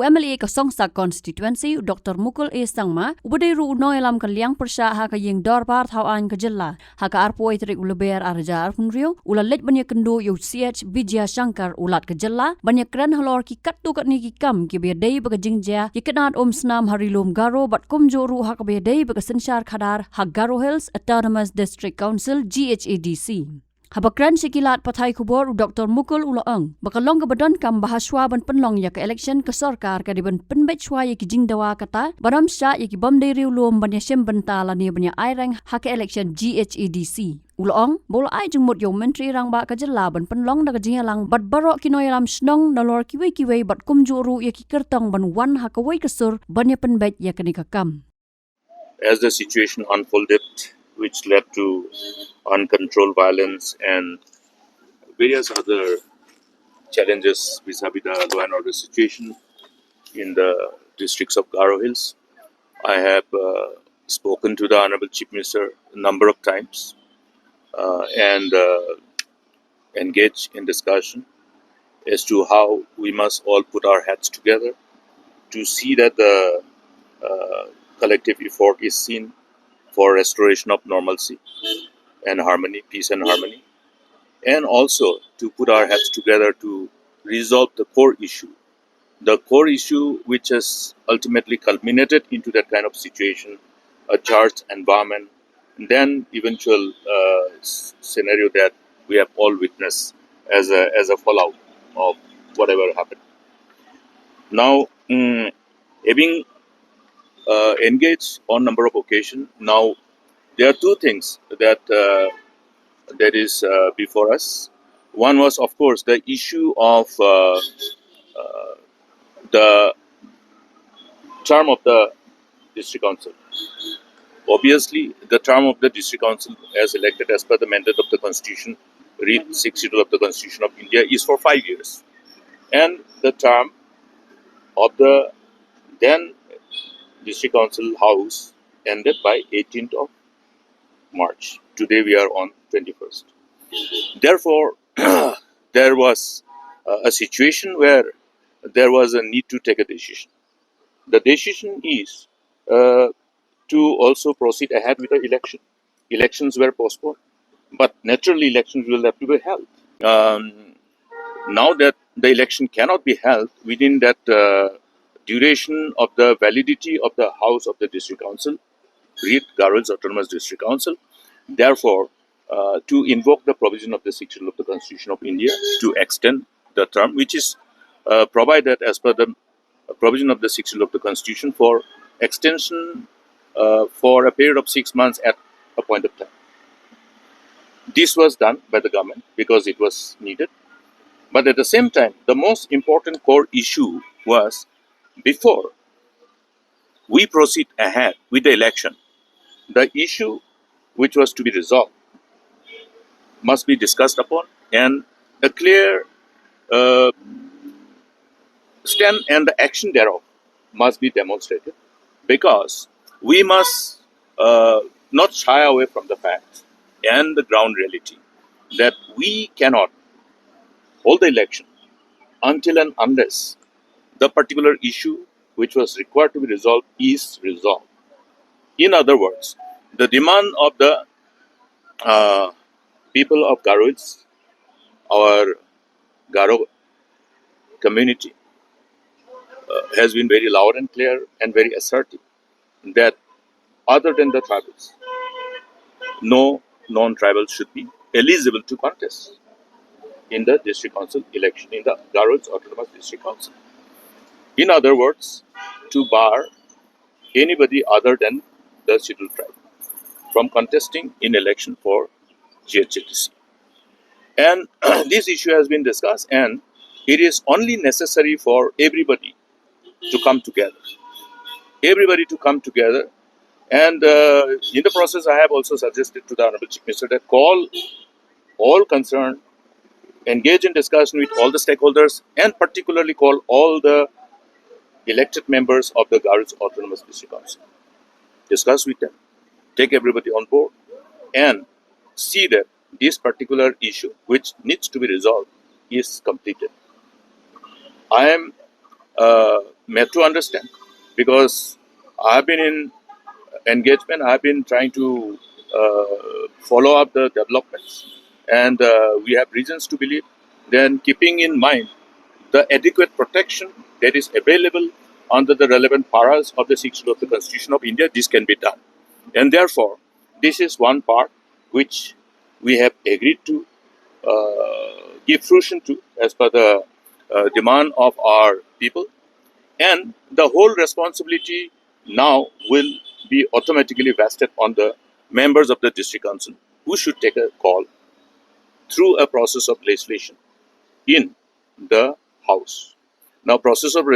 UMLA ka Songsa constituency Dr. Mukul A Sangma ubade ru noilam ka liang persya ha ka yeng dor par thau an ka jilla ha ka arpoi trik uleber arjar funrio ula let banya kendo yo CH Bijaya Shankar ulat ka jilla banya kran halor ki kattu kat ni ki kam ki be dei ba jingja ki kanat snam harilom Garo bat kumjoru ha ka be dei ba senshar khadar ha Garo Hills Autonomous District Council GHADC Habakran sikilat patai kubor Dr. Mukul ulaang bakalong kabadon kam bahaswa ban Pynlong ya ka election ka sarkar ka diban penbechwa ya ki jingdawa kata baram sya ya ki bomderi ulum ban ya syembentala ni ban ya airang ha ka election GHADC ulaang bol ai jungmut yo menteri rang ba ka jela ban Pynlong da ka jingalang bat barok kinoyalam snong nalor kiwe bat kumjuru ya ki kertong ban wan ha ka wai kasur ban ya penbech ya ka nikakam. As the situation unfolded, which led to uncontrolled violence and various other challenges vis-a-vis the law and order situation in the districts of Garo Hills. I have spoken to the Honorable Chief Minister a number of times and engaged in discussion as to how we must all put our heads together to see that the collective effort is seen for restoration of normalcy and harmony, peace and harmony, and also to put our heads together to resolve the core issue which has ultimately culminated into that kind of situation, a charged environment, and then eventual scenario that we have all witnessed as a fallout of whatever happened. Now, having engaged on number of occasions, now there are two things that is before us. One was, of course, the issue of the term of the district council. Obviously, the term of the district council as elected as per the mandate of the constitution, read 62 of the Constitution of India, is for 5 years. And the term of the then district council house ended by 18th of March. Today we are on 21st. Therefore, there was a situation where there was a need to take a decision. The decision is to also proceed ahead with the election. Elections were postponed, but naturally elections will have to be held. Now that the election cannot be held within that duration of the validity of the house of the district council, read Garo's Autonomous District Council, therefore, to invoke the provision of the section of the Constitution of India to extend the term, which is provided as per the provision of the section of the Constitution for extension for a period of 6 months at a point of time. This was done by the government because it was needed. But at the same time, the most important core issue was before we proceed ahead with the election, the issue which was to be resolved must be discussed upon, and a clear stand and the action thereof must be demonstrated, because we must not shy away from the fact and the ground reality that we cannot hold the election until and unless the particular issue which was required to be resolved is resolved. In other words, the demand of the people of Garo Hills, our Garo community, has been very loud and clear and very assertive that other than the tribals, no non-tribals should be eligible to contest in the district council election, in the Garo Hills Autonomous District Council. In other words, to bar anybody other than the scheduled tribe from contesting in election for GHATC. And this issue has been discussed, and it is only necessary for everybody to come together. Everybody to come together. And in the process, I have also suggested to the Honorable Chief Minister that call all concerned, engage in discussion with all the stakeholders, and particularly call all the elected members of the Garo's Autonomous District Council. Discuss with them, take everybody on board, and see that this particular issue, which needs to be resolved, is completed. I am made to understand, because I've been in engagement. I've been trying to follow up the developments, and we have reasons to believe. Then, keeping in mind the adequate protection that is available under the relevant paras of the 6th of the Constitution of India, this can be done. And therefore, this is one part which we have agreed to give fruition to as per the demand of our people. And the whole responsibility now will be automatically vested on the members of the district council, who should take a call through a process of legislation in the house. Now, process of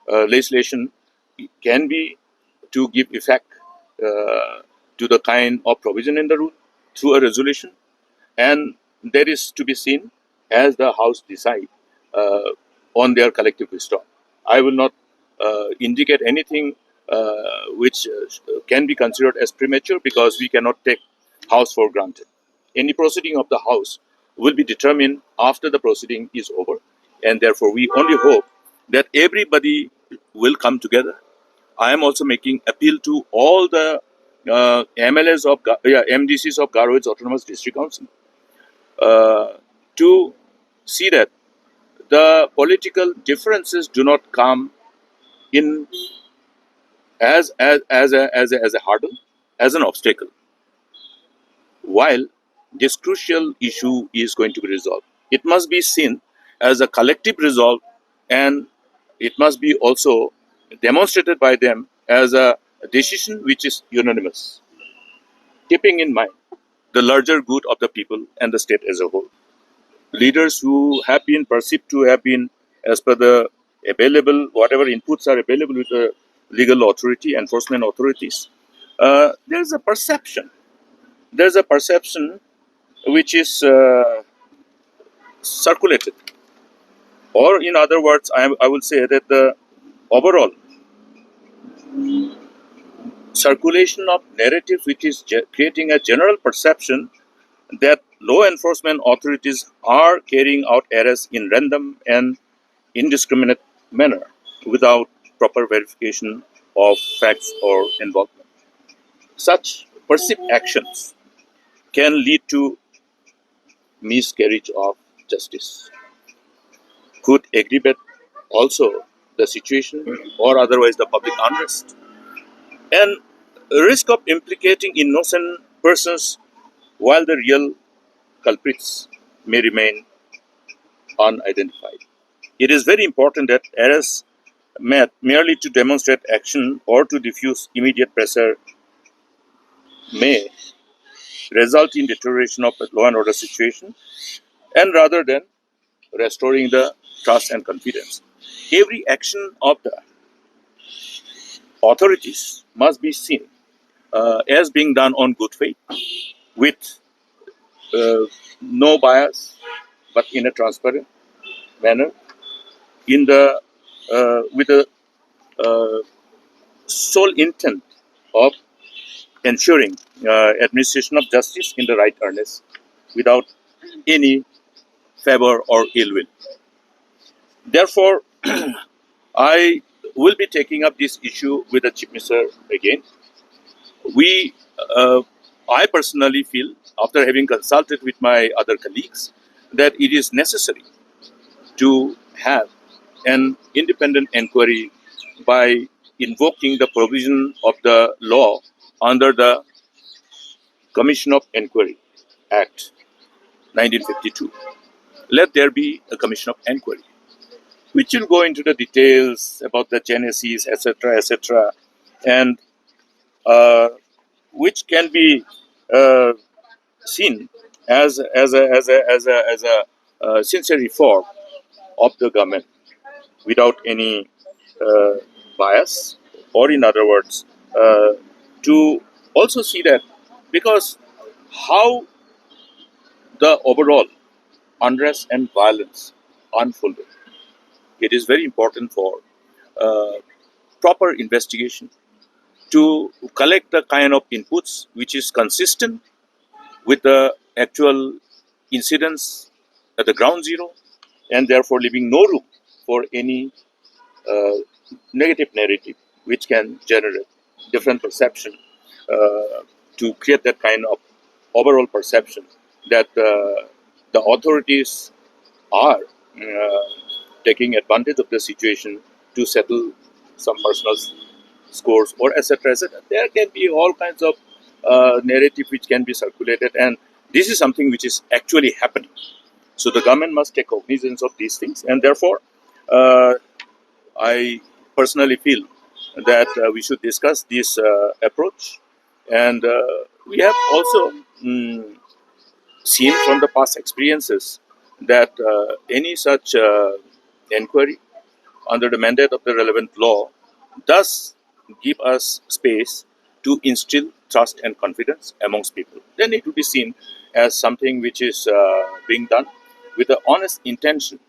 legislation can be to give effect to the kind of provision in the rule through a resolution, and that is to be seen as the house decide on their collective wisdom. I will not indicate anything which can be considered as premature, because we cannot take house for granted. Any proceeding of the house will be determined after the proceeding is over, and therefore we only hope that everybody will come together. I am also making appeal to all the MLAs of MDCs of Garo Autonomous District Council to see that the political differences do not come in as a hurdle, as an obstacle, while this crucial issue is going to be resolved. It must be seen as a collective resolve, and it must be also demonstrated by them as a decision which is unanimous, keeping in mind the larger good of the people and the state as a whole. Leaders who have been perceived to have been, as per the available, whatever inputs are available with the legal authority, enforcement authorities, there's a perception. There's a perception which is circulated. Or, in other words, I will say that the overall circulation of narratives which is creating a general perception that law enforcement authorities are carrying out arrests in random and indiscriminate manner without proper verification of facts or involvement. Such perceived actions can lead to miscarriage of justice, could aggravate also the situation or otherwise the public unrest, and risk of implicating innocent persons while the real culprits may remain unidentified. It is very important that arrests made merely to demonstrate action or to diffuse immediate pressure may result in deterioration of the law and order situation, and rather than restoring the trust and confidence. Every action of the authorities must be seen as being done on good faith, with no bias, but in a transparent manner, in the with the sole intent of ensuring administration of justice in the right earnest, without any favor or ill will. Therefore, I will be taking up this issue with the Chief Minister again. We, I personally feel, after having consulted with my other colleagues, that it is necessary to have an independent enquiry by invoking the provision of the law under the Commission of Enquiry Act 1952. Let there be a Commission of Enquiry, which will go into the details about the genesis, etc., and which can be seen as a sincere reform of the government without any uh, bias, or in other words, to also see that, because how the overall unrest and violence unfolded, it is very important for uh, proper investigation to collect the kind of inputs which is consistent with the actual incidents at the ground zero, and therefore leaving no room for any uh, negative narrative which can generate different perception to create that kind of overall perception that the authorities are taking advantage of the situation to settle some personal scores or etc. etc. There can be all kinds of narrative which can be circulated, and this is something which is actually happening. So the government must take cognizance of these things, and therefore, I personally feel that we should discuss this approach, and we have also seen from the past experiences that any such enquiry under the mandate of the relevant law does give us space to instill trust and confidence amongst people. Then it will be seen as something which is being done with an honest intention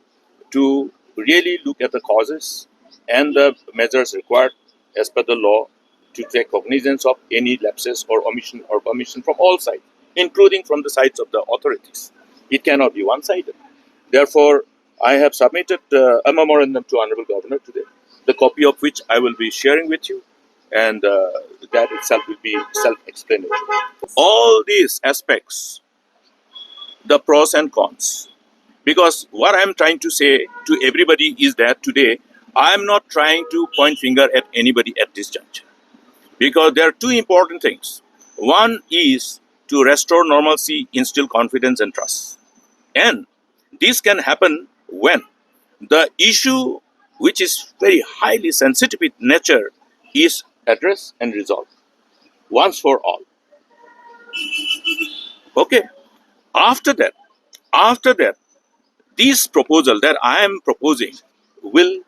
to really look at the causes and the measures required as per the law to take cognizance of any lapses or omission or permission from all sides, including from the sides of the authorities. It cannot be one-sided. Therefore, I have submitted a memorandum to Honorable Governor today, the copy of which I will be sharing with you, and that itself will be self-explanatory. All these aspects, the pros and cons, because what I'm trying to say to everybody is that today I'm not trying to point finger at anybody at this juncture, because there are two important things. One is to restore normalcy, instill confidence and trust. And this can happen when the issue, which is very highly sensitive in nature, is addressed and resolved once for all. Okay. After that, after that, this proposal that I am proposing will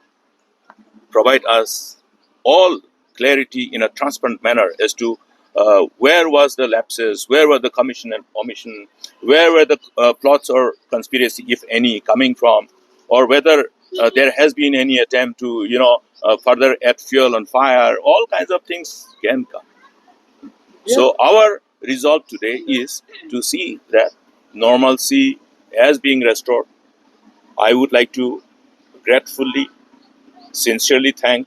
provide us all clarity in a transparent manner as to where was the lapses, where were the commission and omission, where were the plots or conspiracy, if any, coming from, or whether there has been any attempt to, further add fuel on fire. All kinds of things can come. Yeah. So our resolve today is to see that normalcy as being restored. I would like to gratefully, sincerely thank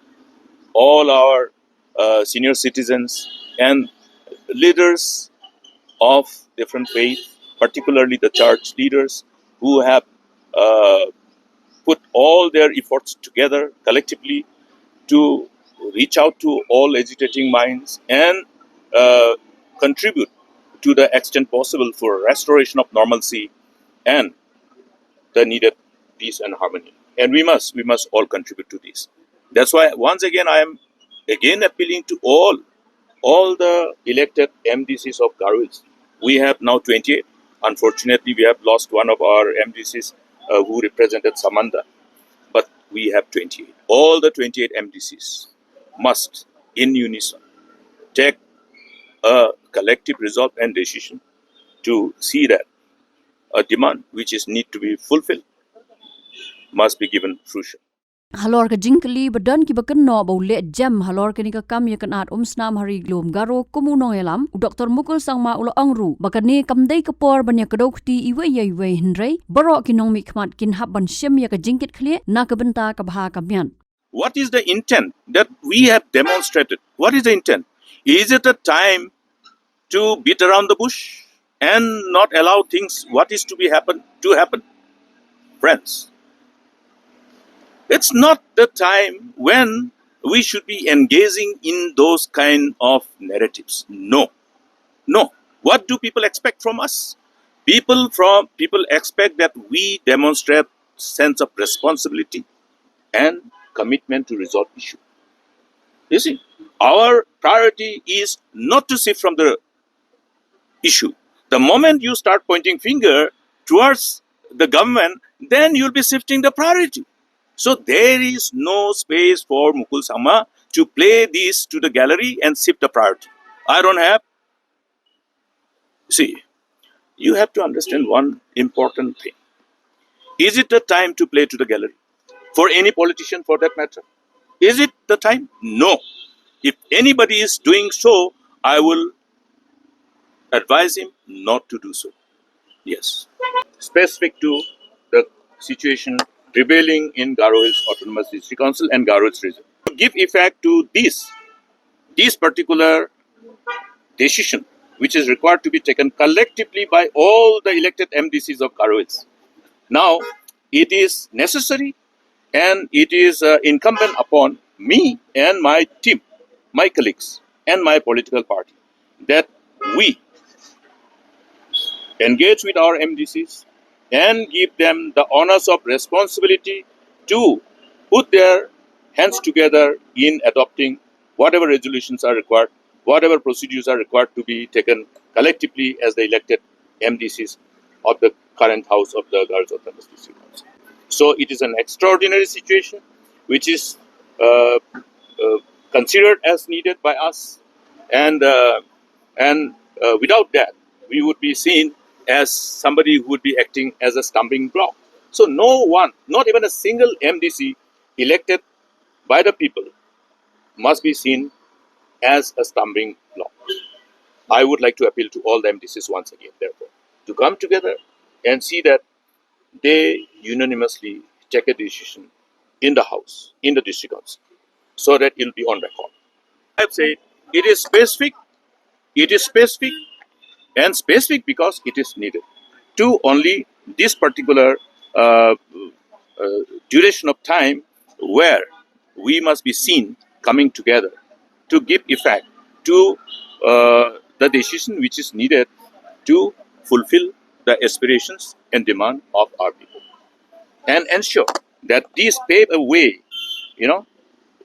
all our senior citizens and leaders of different faith, particularly the church leaders, who have uh, put all their efforts together collectively to reach out to all agitating minds and uh, contribute to the extent possible for restoration of normalcy and the needed peace and harmony. And we must all contribute to this. That's why once again I am again appealing to all the elected MDCs of Garo. We have now 28. Unfortunately, we have lost one of our MDCs who represented Samanda, but we have 28. All the 28 MDCs must, in unison, take a collective resolve and decision to see that a demand which is need to be fulfilled must be given fruition. Halor ka jingkali badan ki bakan no bole jam halor ka ni ka kam ya kanat snam hari glom Garo komunong elam Dr. Mukul sangma ulo angru bakani kamdai kapor banya kadokti iwe iwe hindrei borok kinong mikmat kin hab ban shem ya ka jingkit khlie na ka benta ka bha kamyan. What is the intent that we have demonstrated? What is the intent? Is it a time to beat around the bush and not allow things what is to be happen to happen? Friends, it's not the time when we should be engaging in those kind of narratives. No. What do people expect from us? People expect that we demonstrate sense of responsibility and commitment to resolve issue. You see, our priority is not to shift from the issue. The moment you start pointing finger towards the government, then you'll be shifting the priority. So there is no space for Mukul Sama to play this to the gallery and shift the priority. I don't have. See, you have to understand one important thing. Is it the time to play to the gallery? For any politician for that matter? Is it the time? No. If anybody is doing so, I will advise him not to do so. Yes. Specific to the situation prevailing in Garo Hills Autonomous District Council and Garo Hills region. To give effect to this particular decision, which is required to be taken collectively by all the elected MDCs of Garo Hills. Now, it is necessary and it is incumbent upon me and my team, my colleagues, and my political party that we engage with our MDCs and give them the honors of responsibility to put their hands together in adopting whatever resolutions are required, whatever procedures are required to be taken collectively as the elected MDCs of the current House of the Girls of the District Council. So it is an extraordinary situation which is considered as needed by us, and without that we would be seen as somebody who would be acting as a stumbling block. So no one, not even a single MDC elected by the people, must be seen as a stumbling block. I would like to appeal to all the MDCs once again, therefore, to come together and see that they unanimously take a decision in the House, in the District Council, so that it will be on record. I have said it is specific and specific because it is needed to only this particular duration of time where we must be seen coming together to give effect to the decision which is needed to fulfill the aspirations and demand of our people and ensure that these pave a way,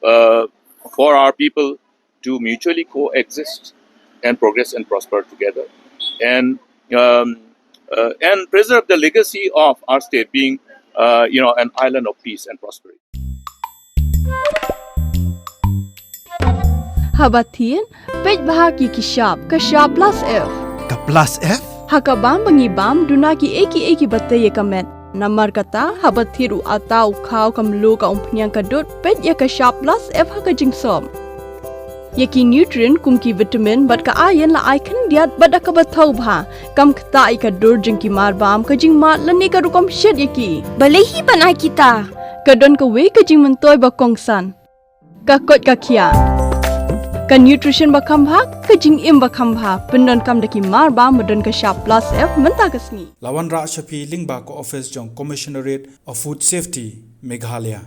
for our people to mutually coexist and progress and prosper together, and preserve the legacy of our state being, an island of peace and prosperity. Habatin, pej bahagi kashab plus F. Ka plus F? Hakabam bangibam dunaki eki bataye kamet. Namar kata habathiru atau kau kamlu ka umpnyang kadut pej ya kashab plus F haka jingsom. Yaki nutrient kumki vitamin bat ka ayan la icon diat bat ka bathau bha kam kta ka dur jingki marbam ka jing mat lani ka rukom shed yaki. Balehi banai kita. Kadon ka we ka jing mentoy ba kongsan. Ka kot ka kia. Ka nutrition ba khambha ka jing im ba khambha pendon kam daki marba modon ka sharp plus F menta kasni. Lawan Ra Shafi Lingba ko office jong Commissionerate of Food Safety Meghalaya.